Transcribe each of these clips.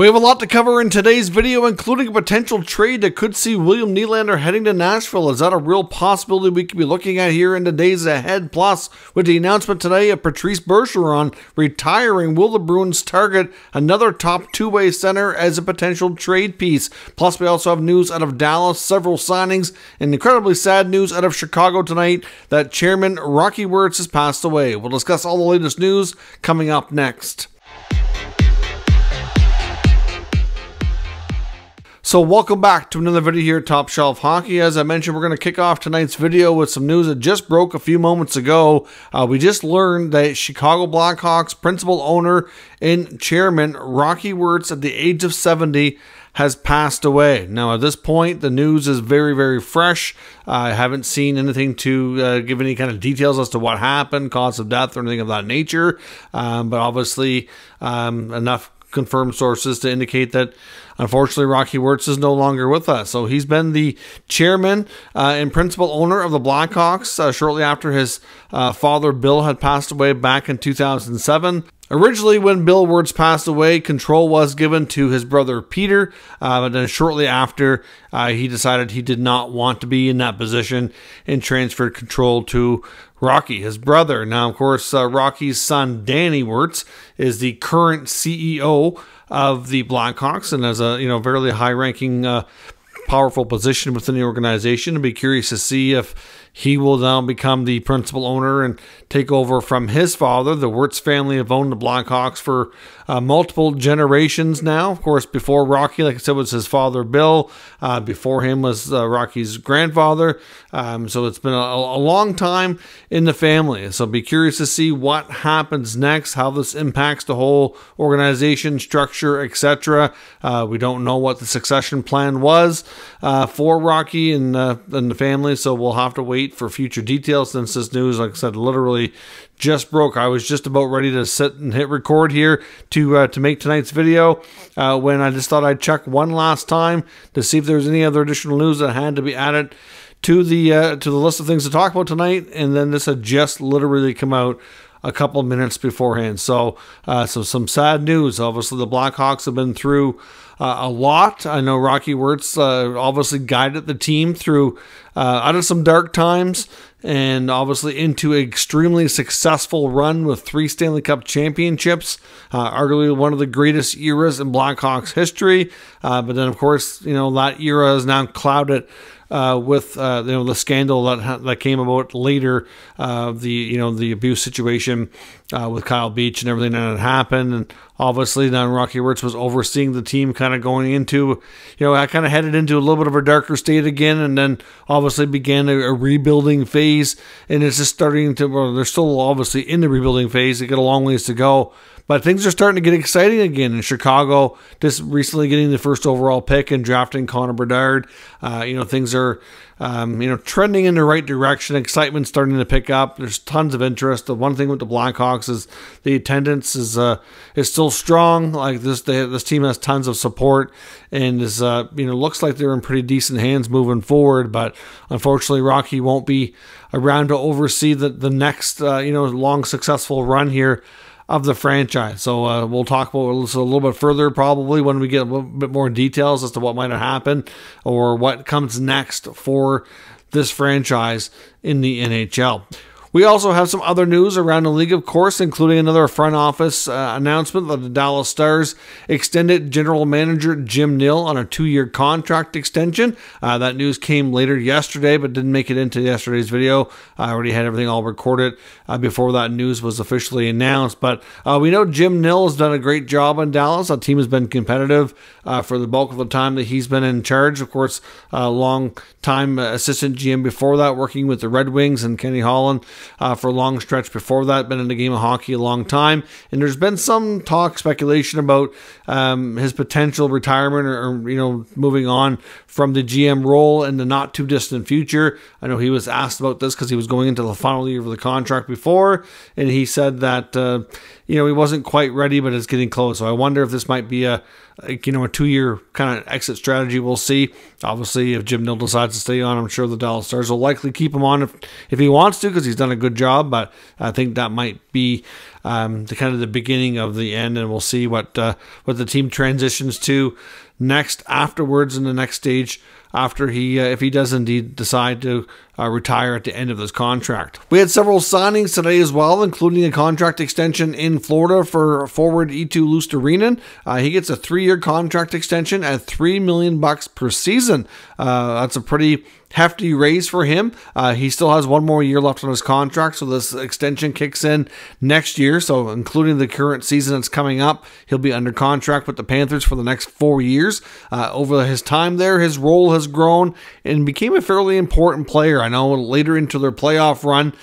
We have a lot to cover in today's video, including a potential trade that could see William Nylander heading to Nashville. Is that a real possibility we could be looking at here in the days ahead? Plus, with the announcement today of Patrice Bergeron retiring, will the Bruins target another top two-way center as a potential trade piece? Plus, we also have news out of Dallas, several signings, and incredibly sad news out of Chicago tonight that chairman Rocky Wirtz has passed away. We'll discuss all the latest news coming up next. So welcome back to another video here at Top Shelf Hockey. As I mentioned, we're going to kick off tonight's video with some news that just broke a few moments ago. We just learned that Chicago Blackhawks principal owner and chairman Rocky Wirtz at the age of 70 has passed away. Now at this point, the news is very, very fresh. I haven't seen anything to give any kind of details as to what happened, cause of death, or anything of that nature. But obviously enough confirmed sources to indicate that unfortunately Rocky Wirtz is no longer with us. So he's been the chairman and principal owner of the Blackhawks shortly after his father Bill had passed away back in 2007. Originally, when Bill Wirtz passed away, control was given to his brother Peter, but then shortly after, he decided he did not want to be in that position and transferred control to Rocky, his brother. Now, of course, Rocky's son, Danny Wirtz, is the current CEO of the Blackhawks and has a fairly high-ranking, powerful position within the organization. I'd be curious to see if he will now become the principal owner and take over from his father. The Wirtz family have owned the Blackhawks for multiple generations now. Of course, before Rocky, like I said, was his father Bill. Before him was Rocky's grandfather. So it's been a long time in the family. So be curious to see what happens next, how this impacts the whole organization, structure, etc. We don't know what the succession plan was for Rocky and the family, so we'll have to wait for future details since this news, like I said, literally just broke. I was just about ready to sit and hit record here to make tonight's video when I just thought I'd check one last time to see if there was any other additional news that had to be added to the list of things to talk about tonight, and then this had just literally come out a couple of minutes beforehand. So some sad news. Obviously, the Blackhawks have been through a lot. I know Rocky Wirtz obviously guided the team through out of some dark times and obviously into an extremely successful run with 3 Stanley Cup championships, arguably one of the greatest eras in Blackhawks history. But then, of course, that era is now clouded with the scandal that came about later, the abuse situation with Kyle Beach and everything that had happened, and obviously then Rocky Wirtz was overseeing the team, kind of going into, I kind of headed into a little bit of a darker state again, and then obviously began a rebuilding phase, and it's just starting to. Well, they're still obviously in the rebuilding phase. They got a long ways to go. But things are starting to get exciting again in Chicago. Just recently getting the first overall pick and drafting Connor Bedard. Things are, trending in the right direction. Excitement's starting to pick up. There's tons of interest. The one thing with the Blackhawks is the attendance is still strong. Like this team has tons of support and is, looks like they're in pretty decent hands moving forward. But unfortunately, Rocky won't be around to oversee the next, long successful run here of the franchise. So we'll talk about this a little bit further probably when we get a little bit more details as to what might have happened or what comes next for this franchise in the NHL. We also have some other news around the league, of course, including another front office announcement that the Dallas Stars extended general manager Jim Nill on a 2-year contract extension. That news came later yesterday, but didn't make it into yesterday's video. I already had everything all recorded before that news was officially announced. But we know Jim Nill has done a great job in Dallas. The team has been competitive for the bulk of the time that he's been in charge. Of course, long-time assistant GM before that, working with the Red Wings and Kenny Holland for a long stretch before that, been in the game of hockey a long time. And there's been some talk, speculation about his potential retirement or moving on from the GM role in the not too distant future. I know he was asked about this because he was going into the final year of the contract before, and he said that he wasn't quite ready, but it's getting close. So I wonder if this might be a 2-year kind of exit strategy. We'll see. Obviously, if Jim Nill decides to stay on, I'm sure the Dallas Stars will likely keep him on if he wants to, because he's done a good job. But I think that might be the kind of the beginning of the end, and we'll see what the team transitions to next afterwards in the next stage after he, if he does indeed decide to retire at the end of his contract. We had several signings today as well, including a contract extension in Florida for forward Eetu Luostarinen. He gets a 3-year contract extension at $3 million per season. That's a pretty hefty raise for him. He still has 1 more year left on his contract, so this extension kicks in next year. So including the current season that's coming up, he'll be under contract with the Panthers for the next 4 years. Over his time there, his role has grown and became a fairly important player. I know later into their playoff run,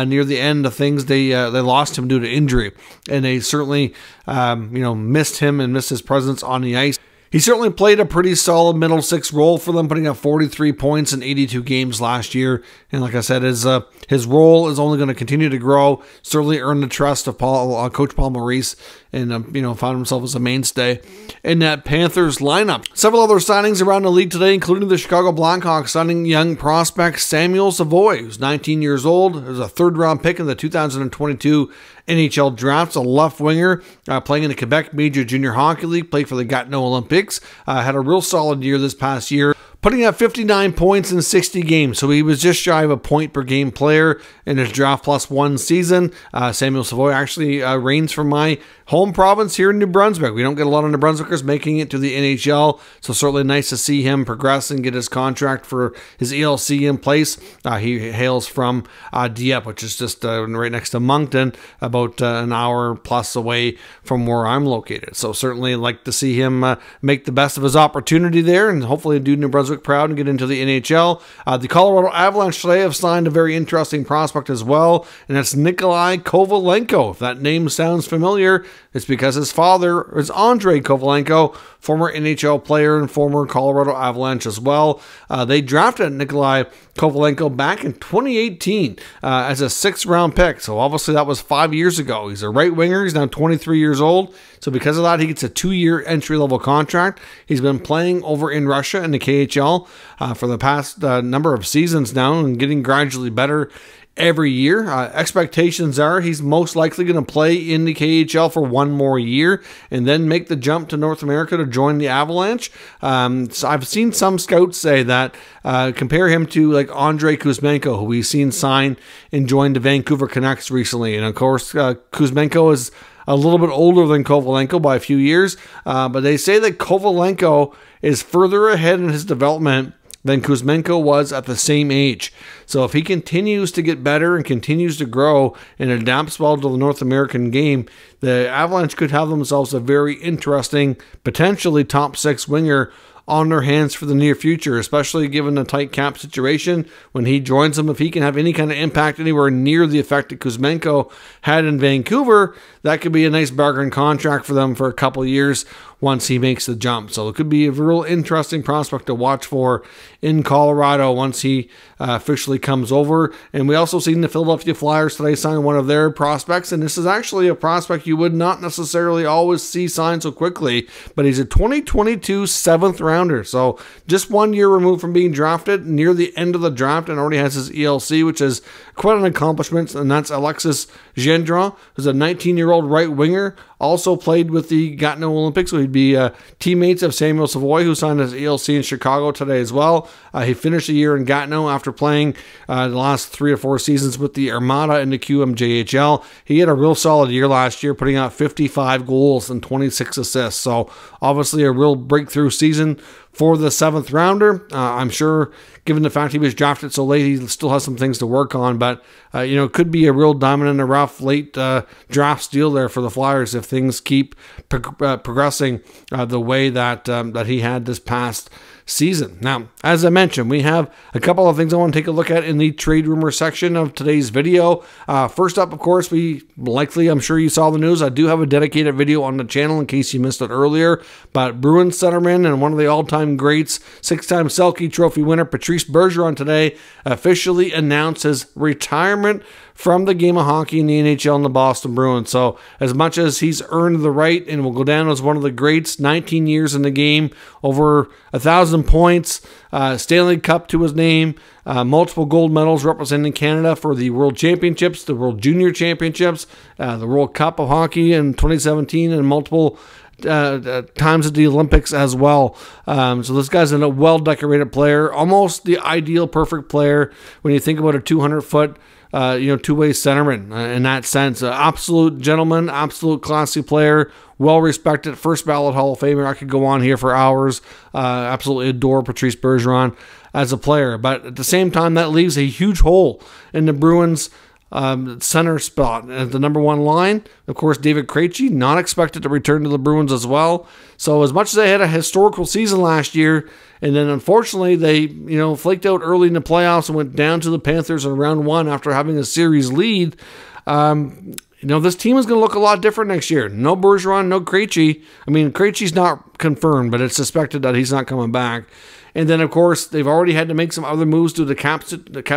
near the end of things, they lost him due to injury, and they certainly missed him and missed his presence on the ice. He certainly played a pretty solid middle six role for them, putting up 43 points in 82 games last year. And like I said, his role is only going to continue to grow. Certainly earned the trust of Coach Paul Maurice, and found himself as a mainstay in that Panthers lineup. Several other signings around the league today, including the Chicago Blackhawks signing young prospect Samuel Savoy, who's 19 years old. He was a 3rd-round pick in the 2022 NHL draft, a left winger, playing in the Quebec Major Junior Hockey League, played for the Gatineau Olympics, had a real solid year this past year, putting up 59 points in 60 games. So he was just shy of a point per game player in his Draft Plus 1 season. Samuel Savoy actually reigns from my home province here in New Brunswick. We don't get a lot of New Brunswickers making it to the NHL, so certainly nice to see him progress and get his contract for his ELC in place. He hails from Dieppe, which is just right next to Moncton, about an hour plus away from where I'm located. So certainly like to see him make the best of his opportunity there, and hopefully do New Brunswick proud and get into the NHL. The Colorado Avalanche today have signed a very interesting prospect as well, and that's Nikolai Kovalenko. If that name sounds familiar, it's because his father is Andrei Kovalenko, former NHL player and former Colorado Avalanche as well. They drafted Nikolai Kovalenko back in 2018 as a 6th-round pick. So obviously that was 5 years ago. He's a right winger. He's now 23 years old. So because of that, he gets a 2-year entry-level contract. He's been playing over in Russia in the KHL for the past number of seasons now, and getting gradually better every year. Expectations are he's most likely going to play in the KHL for 1 more year and then make the jump to North America to join the Avalanche. So I've seen some scouts say that compare him to like Andrei Kuzmenko, who we've seen sign and join the Vancouver Canucks recently. And of course, Kuzmenko is a little bit older than Kovalenko by a few years, but they say that Kovalenko is further ahead in his development than Kuzmenko was at the same age. So if he continues to get better and continues to grow and adapts well to the North American game, the Avalanche could have themselves a very interesting, potentially top 6 winger on their hands for the near future, especially given the tight cap situation. When he joins them, if he can have any kind of impact anywhere near the effect that Kuzmenko had in Vancouver, that could be a nice bargain contract for them for a couple of years once he makes the jump. So it could be a real interesting prospect to watch for in Colorado once he officially comes over. And we also seen the Philadelphia Flyers today sign one of their prospects, and this is actually a prospect you would not necessarily always see signed so quickly, but he's a 2022 7th rounder. So just 1 year removed from being drafted, near the end of the draft, and already has his ELC, which is quite an accomplishment, and that's Alexis Gendron, who's a 19-year-old right winger, also played with the Gatineau Olympics, so he'd be teammates of Samuel Savoy, who signed his ELC in Chicago today as well. He finished a year in Gatineau after playing the last 3 or 4 seasons with the Armada in the QMJHL. He had a real solid year last year, putting out 55 goals and 26 assists. So obviously a real breakthrough season for the 7th rounder. I'm sure, given the fact he was drafted so late, he still has some things to work on, but it could be a real diamond in the rough late draft steal there for the Flyers if things keep progressing the way that that he had this past season. Now, as I mentioned, we have a couple of things I want to take a look at in the trade rumor section of today's video. First up, of course, I'm sure you saw the news. I do have a dedicated video on the channel in case you missed it earlier, but Bruins centerman and one of the all-time greats, 6-time Selke Trophy winner Patrice Bergeron today officially announced his retirement from the game of hockey in the NHL and the Boston Bruins. So as much as he's earned the right and will go down as one of the greats, 19 years in the game, over 1,000 points, Stanley Cup to his name, multiple gold medals representing Canada for the World Championships, the World Junior Championships, the World Cup of Hockey in 2017, and multiple times at the Olympics as well. So this guy's a well-decorated player, almost the ideal perfect player when you think about a 200-foot two-way centerman in that sense. Absolute gentleman, absolute classy player, well-respected, first ballot Hall of Famer. I could go on here for hours. Absolutely adore Patrice Bergeron as a player. But at the same time, that leaves a huge hole in the Bruins' center spot at the number one line. Of course, David Krejci, not expected to return to the Bruins as well. So as much as they had a historical season last year, and then unfortunately they, flaked out early in the playoffs and went down to the Panthers in round one after having a series lead, this team is going to look a lot different next year. No Bergeron, no Krejci. I mean, Krejci's not confirmed, but it's suspected that he's not coming back. And then, of course, they've already had to make some other moves to the cap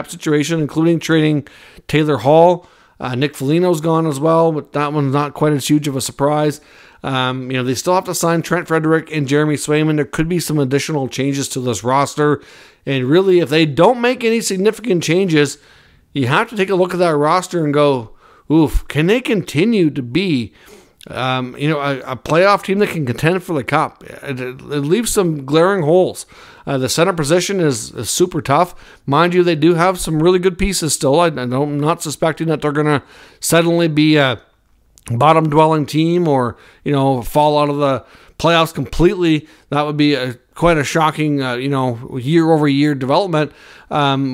situation, including trading Taylor Hall. Nick Foligno's gone as well, but that one's not quite as huge of a surprise. They still have to sign Trent Frederick and Jeremy Swayman. There could be some additional changes to this roster. And really, if they don't make any significant changes, you have to take a look at that roster and go, oof, can they continue to be a playoff team that can contend for the cup? It leaves some glaring holes. The center position is super tough. Mind you, they do have some really good pieces still. I'm not suspecting that they're going to suddenly be a bottom-dwelling team or, fall out of the playoffs completely. That would be quite a shocking, year-over-year development,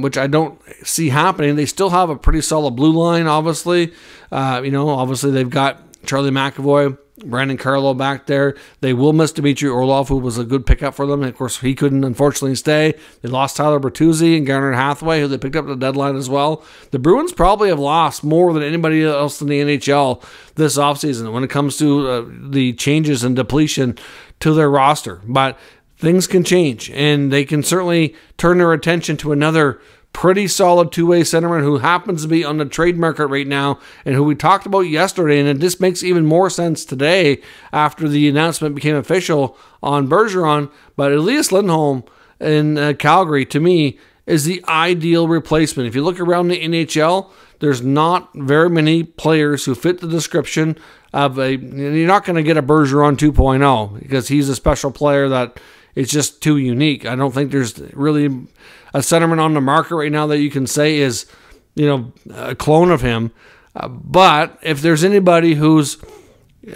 which I don't see happening. They still have a pretty solid blue line, obviously. Obviously they've got Charlie McAvoy, Brandon Carlo back there. They will miss Dmitry Orlov, who was a good pickup for them. And of course, he couldn't, unfortunately, stay. They lost Tyler Bertuzzi and Garner Hathaway, who they picked up at the deadline as well. The Bruins probably have lost more than anybody else in the NHL this offseason when it comes to the changes and depletion to their roster. But things can change, and they can certainly turn their attention to another pretty solid two-way centerman who happens to be on the trade market right now and who we talked about yesterday, and it just makes even more sense today after the announcement became official on Bergeron. But Elias Lindholm in Calgary, to me, is the ideal replacement. If you look around the NHL, there's not very many players who fit the description of you're not going to get a Bergeron 2.0 because he's a special player that it's just too unique. I don't think there's really a centerman on the market right now that you can say is, a clone of him. But if there's anybody who's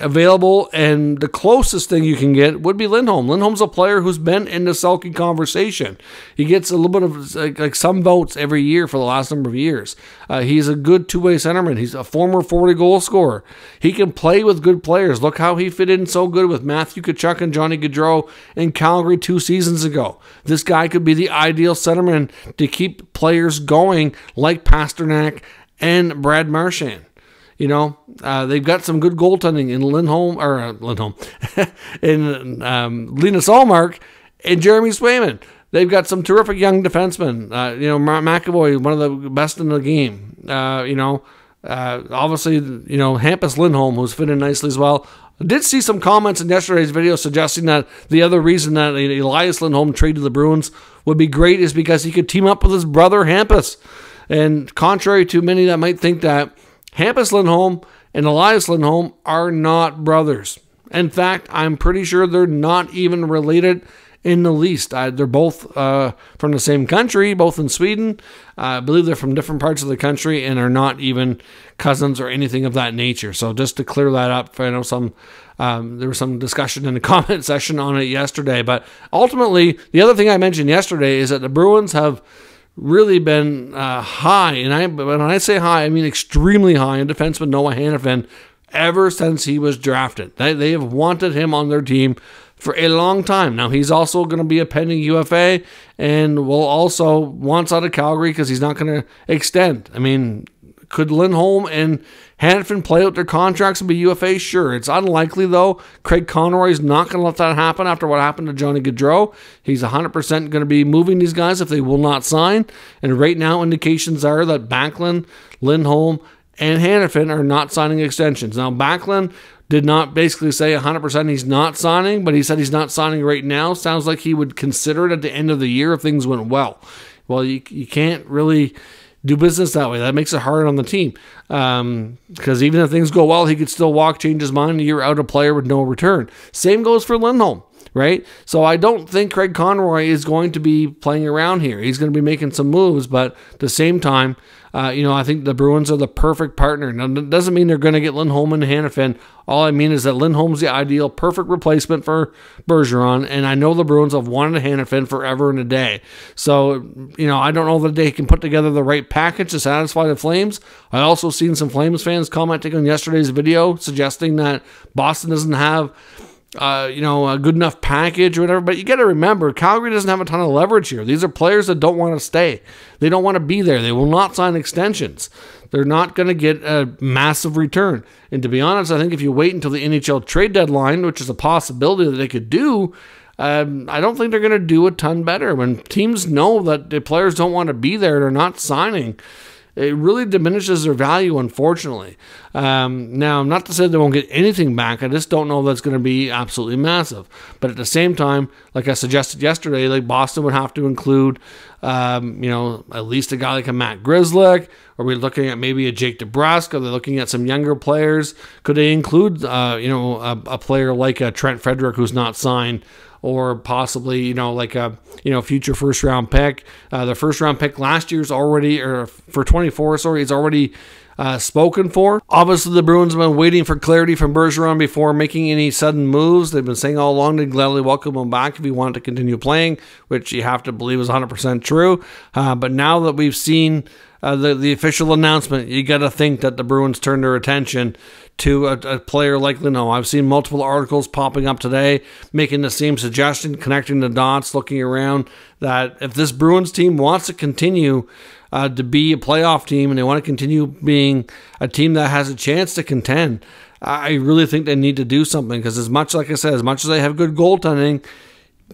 available, and the closest thing you can get would be Lindholm. Lindholm's a player who's been in the Selke conversation. He gets a little bit of like some votes every year for the last number of years. He's a good two-way centerman. He's a former 40-goal scorer. He can play with good players. Look how he fit in so good with Matthew Tkachuk and Johnny Gaudreau in Calgary 2 seasons ago. This guy could be the ideal centerman to keep players going like Pasternak and Brad Marchand. They've got some good goaltending in Lindholm, in Linus Ullmark and Jeremy Swayman. They've got some terrific young defensemen. McAvoy, one of the best in the game. Obviously, Hampus Lindholm, who's fitting nicely as well. I did see some comments in yesterday's video suggesting that the other reason that Elias Lindholm traded the Bruins would be great is because he could team up with his brother Hampus. And contrary to many that might think that, Hampus Lindholm and Elias Lindholm are not brothers. In fact, I'm pretty sure they're not even related in the least. They're both from the same country, both in Sweden. I believe they're from different parts of the country and are not even cousins or anything of that nature. So just to clear that up, I know there was some discussion in the comment section on it yesterday. But ultimately, the other thing I mentioned yesterday is that the Bruins have really been high, and when I say high, I mean extremely high in defenseman Noah Hanifin ever since he was drafted. They have wanted him on their team for a long time. Now, he's also going to be a pending UFA and will wants out of Calgary because he's not going to extend. I mean, could Lindholm and Hanifin play out their contracts and be UFA? Sure. It's unlikely, though. Craig Conroy's not going to let that happen after what happened to Johnny Gaudreau. He's 100% going to be moving these guys if they will not sign. And right now, indications are that Backlund, Lindholm, and Hanifin are not signing extensions. Now, Backlund did not basically say 100% he's not signing, but he said he's not signing right now. Sounds like he would consider it at the end of the year if things went well. Well, you can't really do business that way. That makes it hard on the team. Because even if things go well, he could still walk, change his mind, a year out a player with no return. Same goes for Lindholm, right? So I don't think Craig Conroy is going to be playing around here. He's going to be making some moves, but at the same time, I think the Bruins are the perfect partner. Now, that doesn't mean they're going to get Lindholm and Hanifin. All I mean is that Lindholm's the ideal, perfect replacement for Bergeron, and I know the Bruins have wanted Hanifin forever and a day. So, I don't know that they can put together the right package to satisfy the Flames. I also seen some Flames fans commenting on yesterday's video suggesting that Boston doesn't have a good enough package or whatever. But you got to remember, Calgary doesn't have a ton of leverage here. These are players that don't want to stay. They don't want to be there. They will not sign extensions. They're not going to get a massive return. And to be honest, I think if you wait until the NHL trade deadline, which is a possibility that they could do, I don't think they're going to do a ton better. When teams know that the players don't want to be there, they're not signing. It really diminishes their value, unfortunately. Now, not to say they won't get anything back. I just don't know that's going to be absolutely massive. But at the same time, like I suggested yesterday, like Boston would have to include, at least a guy like a Matt Grzelcyk. Are we looking at maybe a Jake DeBrusk? Are they looking at some younger players? Could they include, a player like a Trent Frederick who's not signed? Or possibly, future first-round pick. The first-round pick last year's already, or for 24, it's already spoken for. Obviously, the Bruins have been waiting for clarity from Bergeron before making any sudden moves. They've been saying all along they'd gladly welcome him back if he wanted to continue playing, which you have to believe is 100% true. But now that we've seen the official announcement, you got to think that the Bruins turn their attention to a player like Lindholm. I've seen multiple articles popping up today making the same suggestion, connecting the dots, looking around, that if this Bruins team wants to continue to be a playoff team and they want to continue being a team that has a chance to contend, I really think they need to do something. Because as much as they have good goaltending,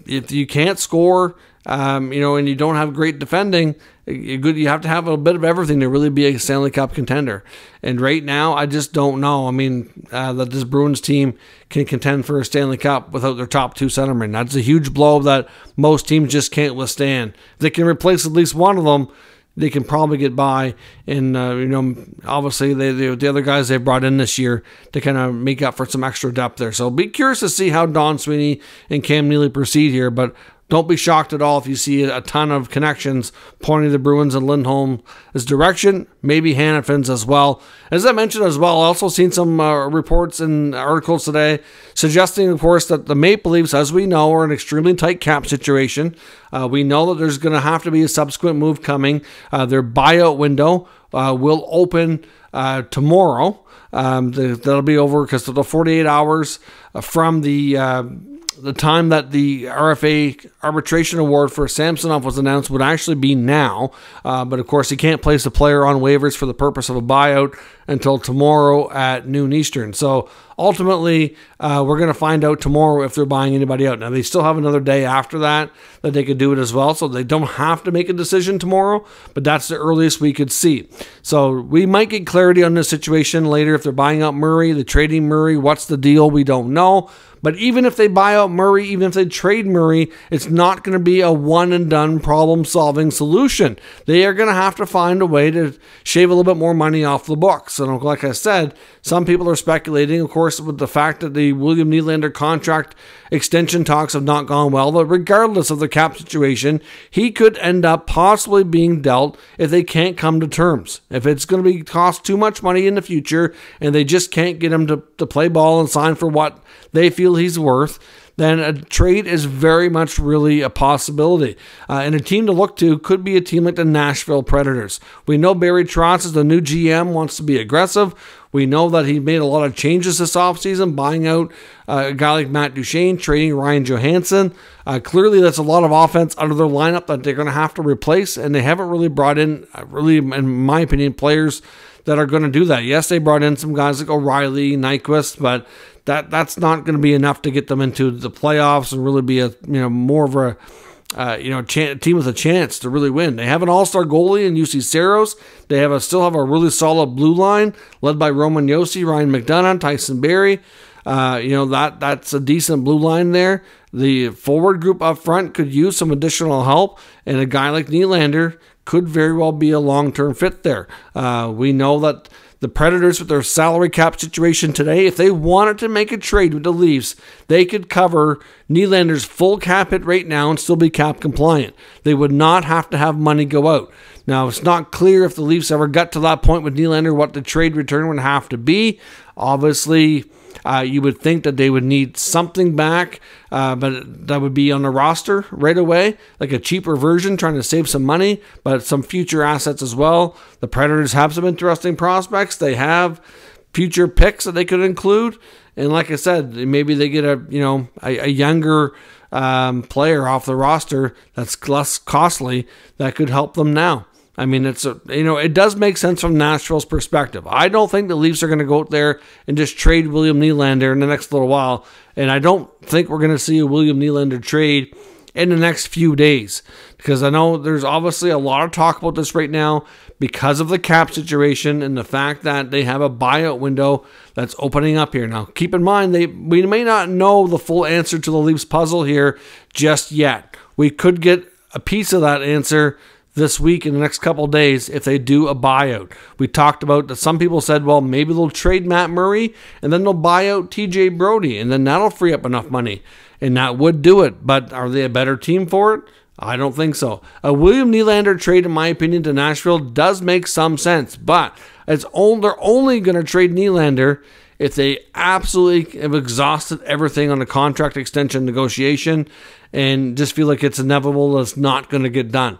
if you can't score, and you don't have great defending, you have to have a bit of everything to really be a Stanley Cup contender. And right now, I just don't know. I mean, that this Bruins team can contend for a Stanley Cup without their top two centermen. That's a huge blow that most teams just can't withstand. If they can replace at least one of them, they can probably get by. And, obviously, the other guys they've brought in this year to kind of make up for some extra depth there. So be curious to see how Don Sweeney and Cam Neely proceed here. But don't be shocked at all if you see a ton of connections pointing the Bruins and Lindholm's direction, maybe Hanifin's as well. As I mentioned as well, I also seen some reports and articles today suggesting, of course, that the Maple Leafs, as we know, are in an extremely tight cap situation. We know that there's going to have to be a subsequent move coming. Their buyout window will open tomorrow. That'll be over because the 48 hours from the time that the RFA arbitration award for Samsonov was announced would actually be now. But of course, he can't place a player on waivers for the purpose of a buyout until tomorrow at noon Eastern. So ultimately, we're going to find out tomorrow if they're buying anybody out. Now, they still have another day after that they could do it as well. So they don't have to make a decision tomorrow, but that's the earliest we could see. So we might get clarity on this situation later. If they're buying out Murray, they're trading Murray, what's the deal? We don't know. But even if they buy out Murray, even if they trade Murray, it's not going to be a one-and-done problem-solving solution. They are going to have to find a way to shave a little bit more money off the books. And like I said, some people are speculating, of course, with the fact that the William Nylander contract extension talks have not gone well, that regardless of the cap situation, he could end up possibly being dealt if they can't come to terms. If it's going to cost too much money in the future and they just can't get him to play ball and sign for what they feel he's worth, then a trade is very much really a possibility. And a team to look to could be a team like the Nashville Predators. We know Barry Trotz is the new GM, wants to be aggressive. We know that he made a lot of changes this offseason, buying out a guy like Matt Duchene, trading Ryan Johansson. Clearly, that's a lot of offense out of their lineup that they're going to have to replace, and they haven't really brought in, in my opinion, players that are going to do that. Yes, they brought in some guys like O'Reilly, Nyquist, but that's not going to be enough to get them into the playoffs and really be a more of a team with a chance to really win. They have an all-star goalie in UC Saros. They still have a really solid blue line led by Roman Josi, Ryan McDonough, Tyson Barrie. That's a decent blue line there. The forward group up front could use some additional help, and a guy like Nylander could very well be a long-term fit there. We know that the Predators, with their salary cap situation today, if they wanted to make a trade with the Leafs, they could cover Nylander's full cap hit right now and still be cap compliant. They would not have to have money go out. Now, it's not clear if the Leafs ever got to that point with Nylander what the trade return would have to be. Obviously, you would think that they would need something back, but that would be on the roster right away, like a cheaper version, trying to save some money, but some future assets as well. The Predators have some interesting prospects. They have future picks that they could include, and like I said, maybe they get a younger player off the roster that's less costly that could help them now. I mean, it does make sense from Nashville's perspective. I don't think the Leafs are going to go out there and just trade William Nylander in the next little while, and I don't think we're going to see a William Nylander trade in the next few days, because I know there's obviously a lot of talk about this right now because of the cap situation and the fact that they have a buyout window that's opening up here. Now, keep in mind, we may not know the full answer to the Leafs puzzle here just yet. We could get a piece of that answer this week in the next couple of days if they do a buyout. We talked about that. Some people said, well, maybe they'll trade Matt Murray and then they'll buy out TJ Brody, and then that'll free up enough money, and that would do it. But are they a better team for it? I don't think so. A William Nylander trade, in my opinion, to Nashville does make some sense, but they're only going to trade Nylander if they absolutely have exhausted everything on the contract extension negotiation and just feel like it's inevitable that it's not going to get done.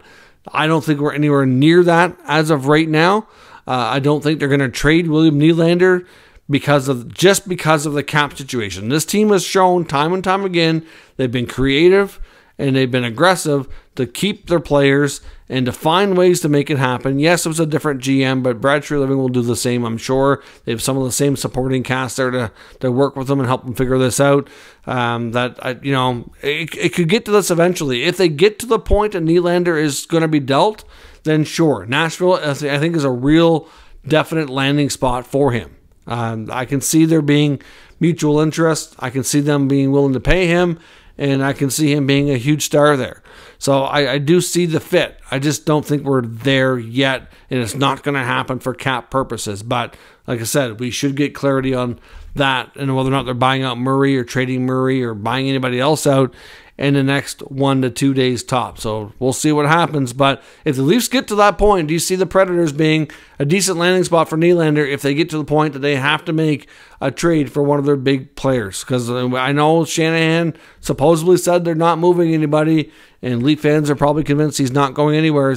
I don't think we're anywhere near that as of right now. I don't think they're going to trade William Nylander because of the cap situation. This team has shown time and time again they've been creative and they've been aggressive to keep their players and to find ways to make it happen. Yes, it was a different GM, but Brad Treliving will do the same, I'm sure. They have some of the same supporting cast there to work with them and help them figure this out. It could get to this eventually. If they get to the point that Nylander is going to be dealt, then sure. Nashville, I think, is a real definite landing spot for him. I can see there being mutual interest. I can see them being willing to pay him, and I can see him being a huge star there. So I do see the fit. I just don't think we're there yet, and it's not going to happen for cap purposes. But like I said, we should get clarity on that and whether or not they're buying out Murray or trading Murray or buying anybody else out in the next 1 to 2 days top. So we'll see what happens. But if the Leafs get to that point, do you see the Predators being a decent landing spot for Nylander if they get to the point that they have to make a trade for one of their big players? Because I know Shanahan supposedly said they're not moving anybody, and Leaf fans are probably convinced he's not going anywhere.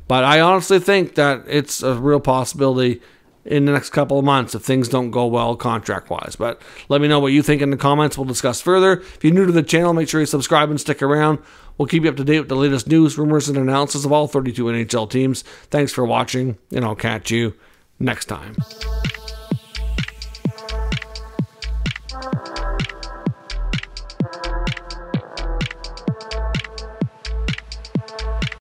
But I honestly think that it's a real possibility in the next couple of months if things don't go well contract-wise. But let me know what you think in the comments. We'll discuss further. If you're new to the channel, make sure you subscribe and stick around. We'll keep you up to date with the latest news, rumors, and analysis of all 32 NHL teams. Thanks for watching, and I'll catch you next time.